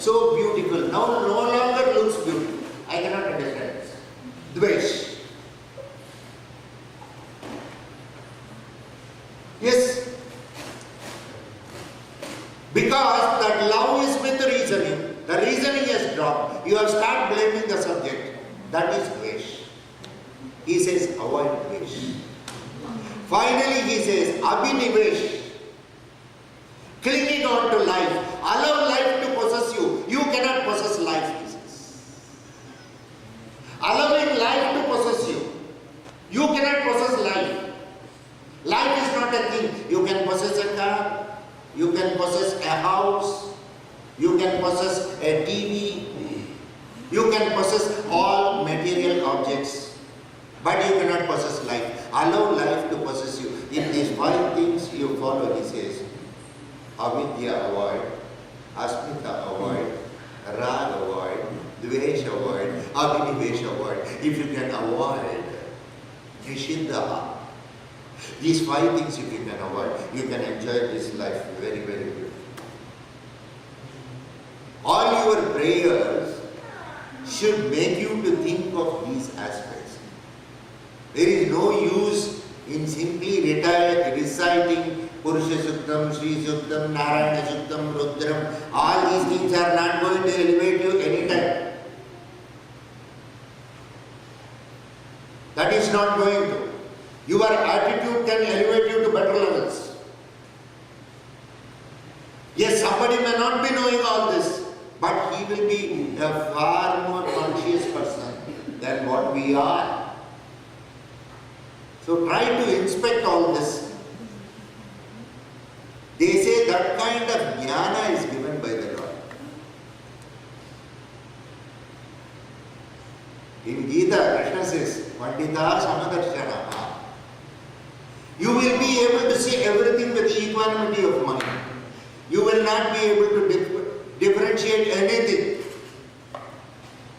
so beautiful, now no longer looks beautiful. I cannot understand this. Dvesh. Yes. Because that love is with reasoning. The reasoning has dropped. You have started blaming the subject. That is dvesh. He says avoid dvesh. Finally he says abhinivesh. Clinging on to life. Allow life to possess you. You cannot possess life, he says. Allowing life to possess you. You cannot possess life. Life is not a thing. You can possess a car. You can possess a house. You can possess a TV. You can possess all material objects. But you cannot possess life. Allow life to possess you. In these 5 things you follow, he says. Avidya avoid, asmita avoid, rag avoid, dvesh avoid, abhinivesh avoid. If you can avoid nishiddha, these 5 things if you can avoid, you can enjoy this life very, very beautifully. All your prayers should make you to think of these aspects. There is no use in simply reciting Purusha Suktam, Sri Suktam, Narayana Suktam, Rudram. All these things are not going to elevate you anytime. That is not going to. Your attitude can elevate you to better levels. Yes, somebody may not be knowing all this, but he will be a far more conscious person than what we are. So try to inspect all this. They say that kind of jnana is given by the Lord. In Gita, Krishna says, Pandita Samadarshana. You will be able to see everything with equanimity of mind. You will not be able to differentiate anything.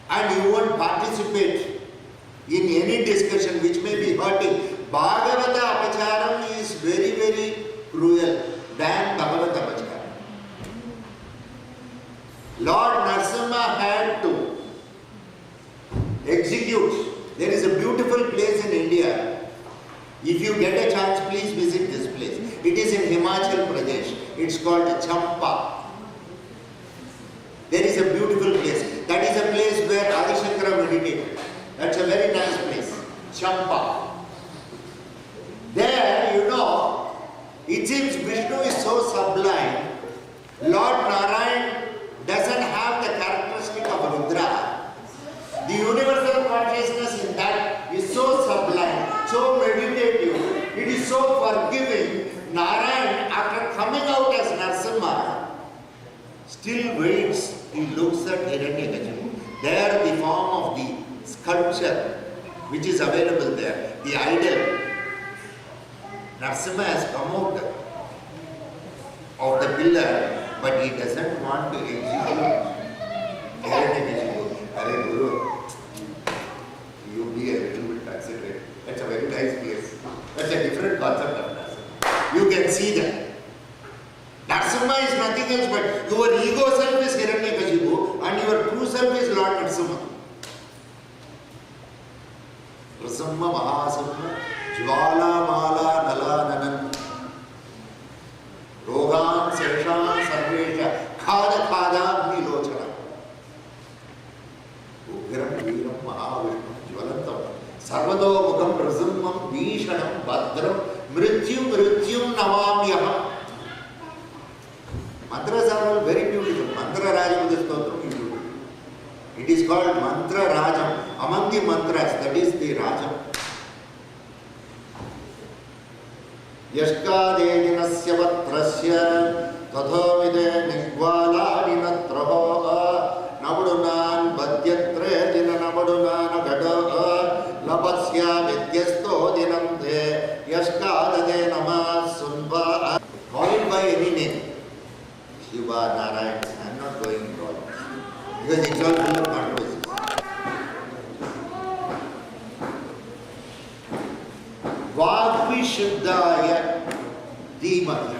And you won't participate in any discussion which may be hurting. Bhagavata apacharam is very, very cruel than Bhagavata apacharam. Lord Narasimha had to execute. There is a beautiful place in India. If you get a chance, please visit this place. It is in Himachal Pradesh. It's called Champa. There is a beautiful place. That is a place where Adi Shankara meditated. That's a very nice place. Champa. There, you know, it seems Vishnu is so sublime. Lord Narayan doesn't have the characteristic of Rudra. The universal consciousness in that is so sublime, so meditative, it is so forgiving. Narayan, after coming out as Narasimha, still waits. He looks at Hiranyakashipu. There, the form of the sculpture which is available there, the idol. Narasimha has come out of the pillar, but he doesn't want to execute Hiranyakashipu. Hare Guru, you be a little bit considerate. That's a very nice place. That's a different concept of Narasimha. You can see that. Narasimha is nothing else but your ego self is Hiranyakashipu and your true self is Lord Narasimha. Prasamma Mahasamma Jvala Mala Nala Nanan Rogan Seshan Sarvesha Khada Khada Nilochana Ugram Viram Mahavishnu Jvalantam Sarvado Mukam Prasammam Vishanam Bhadram Mrityum Mrityum Navamyaham. Mantras are all very beautiful. Mantra Rajam is beautiful. It is called Mantra Rajam. Among the mantras, that is the Rajam. Yashkadedinasya vatrasya tathavide nigvaladinatraho nabadunan badhyatre dina nabadunan gada labasya vidyasto dinamde yashkadade nama sunva. Call it by any name. Shiva, Narayan. I am not going to call it. Because it's all full of controversies. Vagvishuddhaya Dhimahi.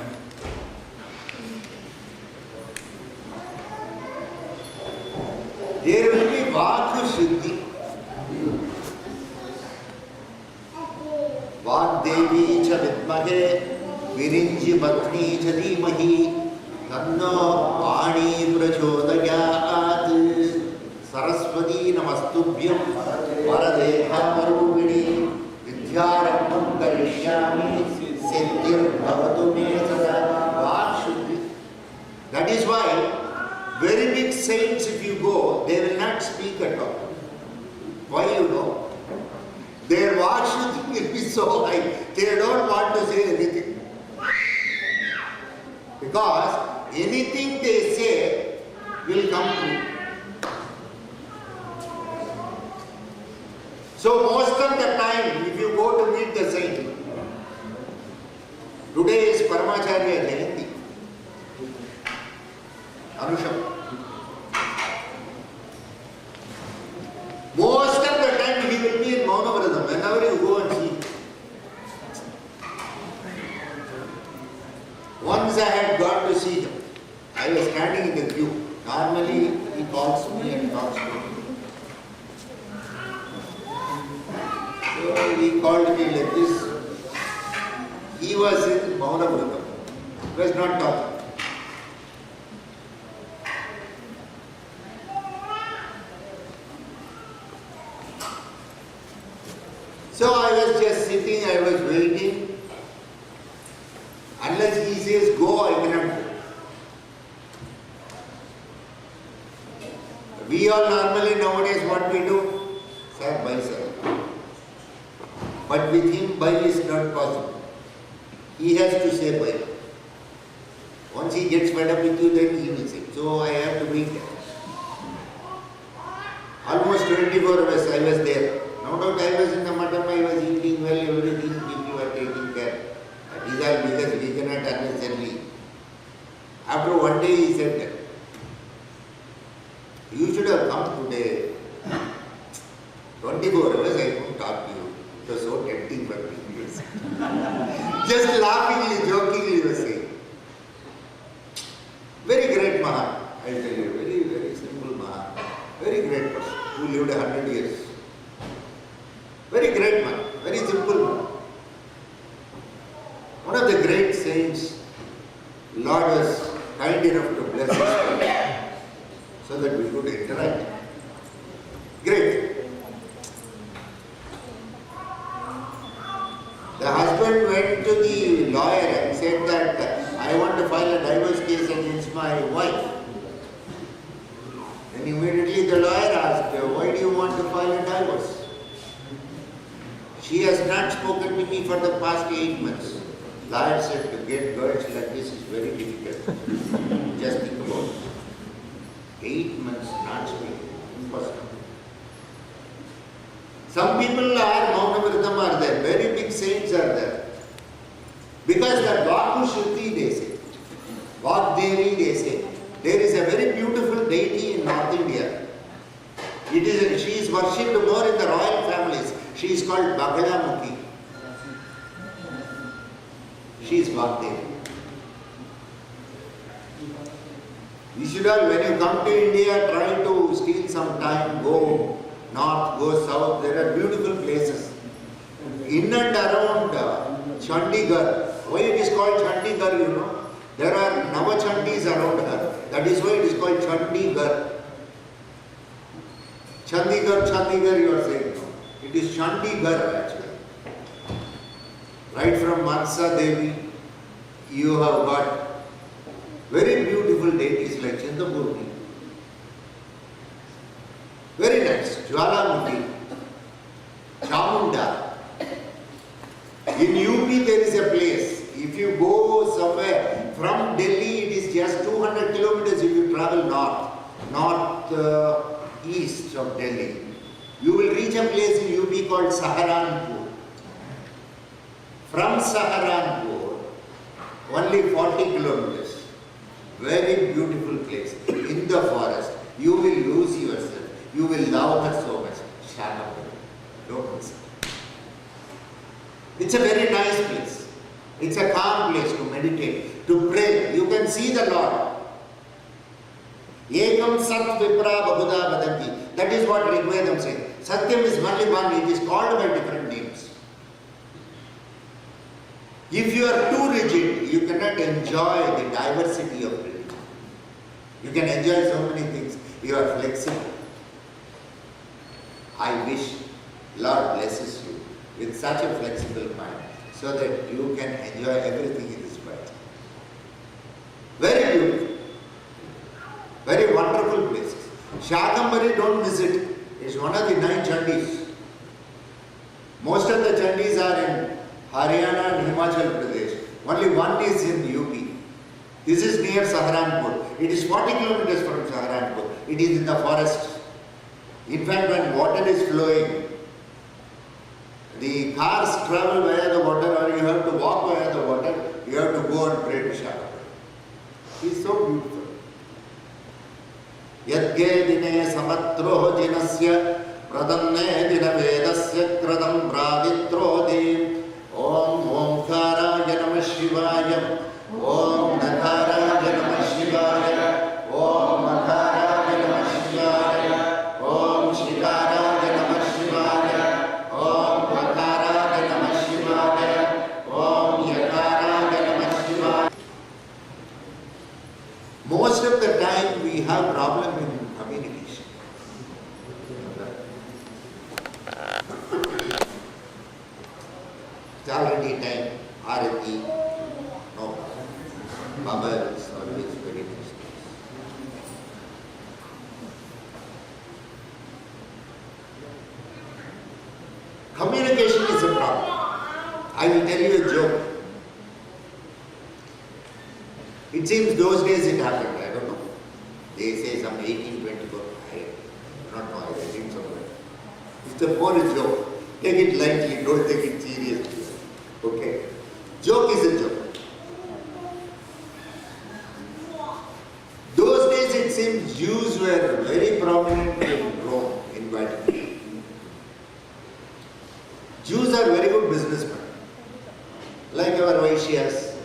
There will be Vak Shuddhi. Vagdevi cha vidmahe Virinji Bhatni cha dhimahi Tanno Vani prachodayat Saraswati namastubhyam Varadekha marubini Vidyarambam karishyami Siddhir bhavatu me sada Vak Shuddhi. That is why very big saints, if you go, they will not speak at all. Why you know? Their Vak Shuddhi will be so high, they don't want to say anything. Because anything they say will come true. So most of the time, if you go to meet the saint, today is Paramacharya Jayanti, Anusham. Most of the time he will be in Maunavradam, whenever you go and see. Once I had got to see him. I was standing in the queue. Normally he calls me and talks to me. So he called me like this. He was in Maunavradam. He was not talking. So I was just sitting, I was waiting. Unless he says go, I cannot go. We all normally nowadays what we do? Sir, buy sir. But with him buy is not possible. He has to say buy. Once he gets fed up with you, then he will say. So I have to wait. Almost 24 hours I was there. No doubt I was in the madam, I was eating well, everything, people were taking care. That is all because we cannot understand. After one day he said, you should have come today. 24 hours I couldn't talk to you. It was so tempting for me. Just laughingly, jokingly he was saying. Very great Mahan, I tell you, very, very simple Mahan. Very great person who lived 100 years. Very great man, very simple man. One of the great saints, Lord was kind enough to bless us so that we could interact. Great. The husband went to the lawyer and said that I want to file a divorce case against my wife. And immediately the lawyer asked, why do you want to file a divorce? She has not spoken to me for the past 8 months. Lawyer said to get girls like this is very difficult. Just think about it. 8 months not speaking. Impossible. Some people are Maunavradam are there. Very big saints are there. Because the Vak Shuddhi they say. Vagdevi they say. There is a very beautiful deity in North India. She is worshipped more in the royal families. She is called Bagalamukhi. She is Vagdevi. You should all, when you come to India, try to steal some time, go north, go south. There are beautiful places. In and around Chandigarh. Why it is called Chandigarh, you know? There are Navachandis around her. That is why it is called Chandigarh. Chandigarh, you are saying. It is Chandigarh actually. Right from Mansa Devi, you have got very beautiful deities like Chandamurti. Very nice. Jwalamukhi, Chamunda. In UP there is a place. If you go somewhere from Delhi, it is just 200 kilometers if you travel north-east of Delhi. You will reach a place in UP called Saharanpur. From Saharanpur, only 40 kilometers. Very beautiful place. In the forest. You will lose yourself. You will love her so much. Shut up. Don't listen. It's a very nice place. It's a calm place to meditate, to pray. You can see the Lord. Ekam sat vipra bahuda vadanti. That is what Rigvedam says. Satyam is only one, it is called by different names. If you are too rigid, you cannot enjoy the diversity of religion. You can enjoy so many things. You are flexible. I wish Lord blesses you with such a flexible mind so that you can enjoy everything in this world. Very beautiful. Very wonderful places. Shakambari, don't miss it. It's one of the 9 Chandis. Most of the Chandis are in Haryana and Himachal Pradesh. Only one is in UP. This is near Saharanpur. It is 40 kilometers from Saharanpur. It is in the forest. In fact, when water is flowing, the cars travel via the water or you have to walk via the water, you have to go and pray to Shakambari. It is so beautiful. Yadge dine samatro jinasya pradanne dina vedasya kradam praditro dim Om Omkaraya Namah Shivaya Om Nakaraya Namah Shivaya Om Makaraya Namah Shivaya Om Shikaraya Namah Shivaya Om Makaraya Namah Shivaya Om Yakaraya Namah Shivaya. Most of the time we have problem in communication. It's already time, Arati, no, Baba is always very nice. Communication is a problem. I will tell you a joke. It seems those days it happened, I don't know. They say some 1824, I don't know, I read somewhere. It's a poor joke. Take it lightly, don't take it seriously. Okay? Joke is a joke. Those days it seems Jews were very prominent in Rome, in Vatican. Jews are very good businessmen. Like our Vaishyas,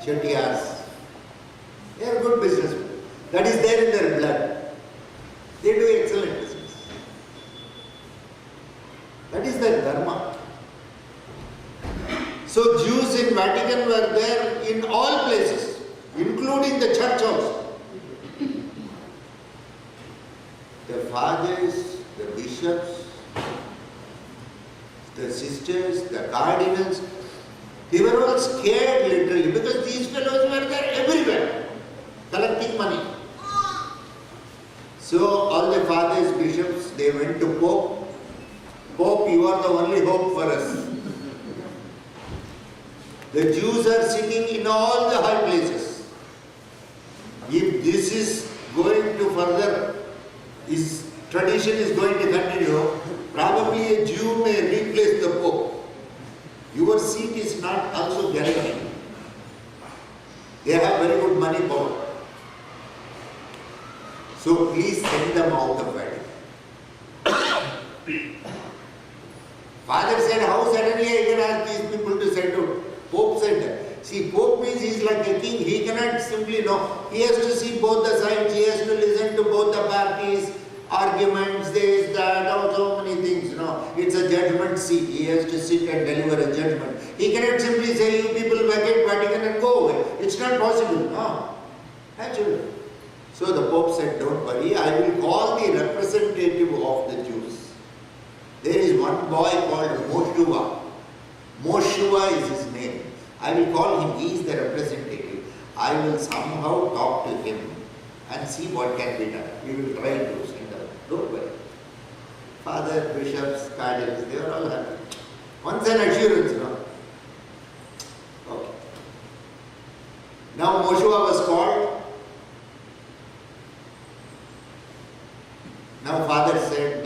Chettiars. They are good businessmen. That is there in their blood. They do excellent business. That is their dharma. So Jews in Vatican were there in all places, including the church also. The fathers, the bishops, the sisters, the cardinals, they were all scared literally because these fellows were there everywhere, collecting money. So all the fathers, bishops, they went to Pope. Pope, you are the only hope for us. The Jews are sitting in all the high places. If this is going to further, this tradition is going to continue, probably a Jew may replace the Pope. Your seat is not also guaranteed. They have very good money power. So please send them out of Vatican. Father said, how suddenly I can ask these people to send out? Pope said, see, Pope means he is like a king. He cannot simply know. He has to see both the sides. He has to listen to both the parties, arguments, this, that, so many things. It's a judgment seat. He has to sit and deliver a judgment. He cannot simply say, you people vacate Vatican and go away. It's not possible. No. Actually. So the Pope said, don't worry, I will call the representative of the Jews. There is one boy called Moshua. Moshua is his name. I will call him, he is the representative. I will somehow talk to him and see what can be done. We will try to send out. Don't worry. Father, bishops, cardinals, they are all happy. Once an assurance, Okay. Now Moshua was called. Now Father said,